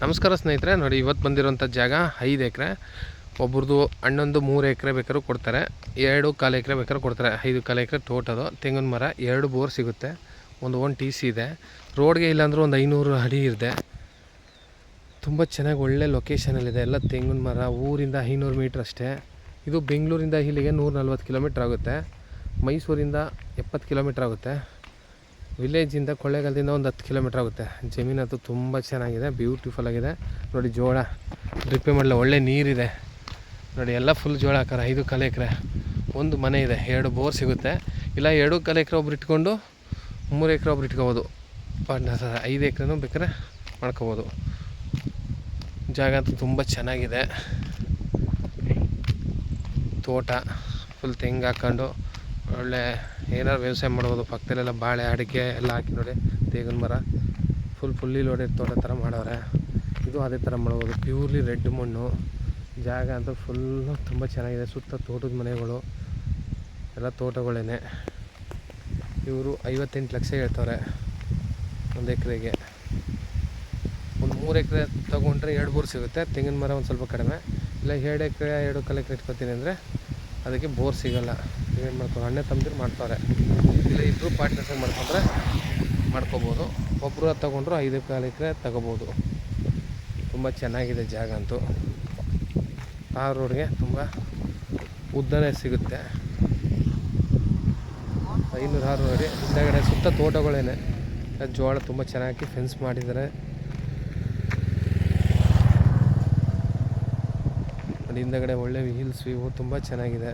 ನಮಸ್ಕಾರ ಸ್ನೇಹಿತರೆ, ನೋಡಿ ಇವತ್ತು ಬಂದಿರೋಂಥ ಜಾಗ 5 ಎಕರೆ. ಒಬ್ರದ್ದು ಅಣ್ಣೊಂದು 3 ಎಕರೆ ಬೇಕಾದ್ರೂ ಕೊಡ್ತಾರೆ, 2.25 ಎಕರೆ ಬೇಕಾದ್ರೂ ಕೊಡ್ತಾರೆ. 5.25 ಎಕರೆ ತೋಟದು ತೆಂಗಿನ ಮರ, 2 ಬೋರ್ ಸಿಗುತ್ತೆ, ಒಂದು ಟಿ ಸಿ ಇದೆ. ರೋಡ್ಗೆ ಇಲ್ಲಾಂದ್ರೂ ಒಂದು 500 ಅಡಿ ಇದೆ. ತುಂಬ ಚೆನ್ನಾಗಿ ಒಳ್ಳೆ ಲೊಕೇಶನಲ್ಲಿದೆ. ಎಲ್ಲ ತೆಂಗಿನ ಮರ. ಊರಿಂದ 500 ಮೀಟ್ರ್ ಅಷ್ಟೇ. ಇದು ಬೆಂಗಳೂರಿಂದ ಇಲ್ಲಿಗೆ 140 ಕಿಲೋಮೀಟ್ರ್ ಆಗುತ್ತೆ. ಮೈಸೂರಿಂದ 70 ಕಿಲೋಮೀಟ್ರ್ ಆಗುತ್ತೆ. ವಿಲೇಜಿಂದ ಕೊಳ್ಳೇಗಾಲದಿಂದ ಒಂದು 10 ಕಿಲೋಮೀಟ್ರ್ ಆಗುತ್ತೆ. ಜಮೀನಂತೂ ತುಂಬ ಚೆನ್ನಾಗಿದೆ, ಬ್ಯೂಟಿಫುಲ್ ಆಗಿದೆ. ನೋಡಿ ಜೋಳ ಡ್ರಿಪ್ಪೆ ಮಾಡಲ, ಒಳ್ಳೆ ನೀರಿದೆ. ನೋಡಿ ಎಲ್ಲ ಫುಲ್ ಜೋಳ ಹಾಕಾರ. 5.25 ಎಕರೆ, ಒಂದು ಮನೆ ಇದೆ, 2 ಬೋರ್ ಸಿಗುತ್ತೆ. ಇಲ್ಲ 2.25 ಎಕರೆ ಒಬ್ರು ಇಟ್ಕೊಂಡು 3 ಎಕರೆ ಒಬ್ರು ಇಟ್ಕೋಬೋದು. ಪಾರ್ಟ್ನರ್ 5 ಎಕರೆನೂ ಬೇಕಾದ್ರೆ ಮಾಡ್ಕೋಬೋದು. ಜಾಗ ಅಂತೂ ತುಂಬ ಚೆನ್ನಾಗಿದೆ. ತೋಟ ಫುಲ್ ತೆಂಗು ಹಾಕ್ಕೊಂಡು ಒಳ್ಳೆ ಏನಾರು ವ್ಯವಸಾಯ ಮಾಡ್ಬೋದು. ಪಕ್ಕದಲ್ಲೆಲ್ಲ ಬಾಳೆ, ಅಡಿಕೆ ಎಲ್ಲ ಹಾಕಿ ನೋಡಿ. ತೆಂಗಿನ ಮರ ಫುಲ್ಲಿ ಲೋಡೆಡ್ ತೋಟ ಥರ ಮಾಡವ್ರೆ. ಇದು ಅದೇ ಥರ ಮಾಡ್ಬೋದು. ಪ್ಯೂರ್ಲಿ ರೆಡ್ ಮಣ್ಣು. ಜಾಗ ಅಂತೂ ಫುಲ್ಲು ತುಂಬ ಚೆನ್ನಾಗಿದೆ. ಸುತ್ತ ತೋಟದ ಮನೆಗಳು, ಎಲ್ಲ ತೋಟಗಳೇ. ಇವರು 58 ಲಕ್ಷ ಹೇಳ್ತವ್ರೆ ಒಂದು ಎಕರೆಗೆ. ಒಂದು 3 ಎಕರೆ ತೊಗೊಂಡ್ರೆ 2 ಬೋರ್ ಸಿಗುತ್ತೆ. ತೆಂಗಿನ ಮರ ಒಂದು ಸ್ವಲ್ಪ ಕಡಿಮೆ. ಇಲ್ಲ 2 ಎಕರೆ 2.25 ಎಕರೆ ಇಟ್ಕೊತೀನಿ ಅಂದರೆ ಅದಕ್ಕೆ ಬೋರ್ ಸಿಗೋಲ್ಲ. ಏನು ಮಾಡ್ತಾರೆ, ಅಣ್ಣೆ ತಮ್ಮದಿರು ಮಾಡ್ತಾರೆ. ಇಲ್ಲ ಇಬ್ಬರು ಪಾರ್ಟ್ನರ್ಸಾಗಿ ಮಾಡ್ಕೊಂಡ್ರೆ ಮಾಡ್ಕೋಬೋದು. ಒಬ್ಬರು ತೊಗೊಂಡ್ರು 5.25 ಎಕರೆ ತಗೋಬೋದು. ತುಂಬ ಚೆನ್ನಾಗಿದೆ ಜಾಗ ಅಂತೂ. ಆ ರೋಡ್ಗೆ ತುಂಬ ಉದ್ದನೇ ಸಿಗುತ್ತೆ. 506 ಅಡಿ. ಹಿಂದಗಡೆ ಸುತ್ತ ತೋಟಗಳೇನೆ. ಜೋಳ ತುಂಬ ಚೆನ್ನಾಗಿ ಫೆನ್ಸ್ ಮಾಡಿದ್ದಾರೆ. ಹಿಂದಗಡೆ ಒಳ್ಳೆ ಹಿಲ್ಸ್ ವ್ಯೂ ತುಂಬ ಚೆನ್ನಾಗಿದೆ.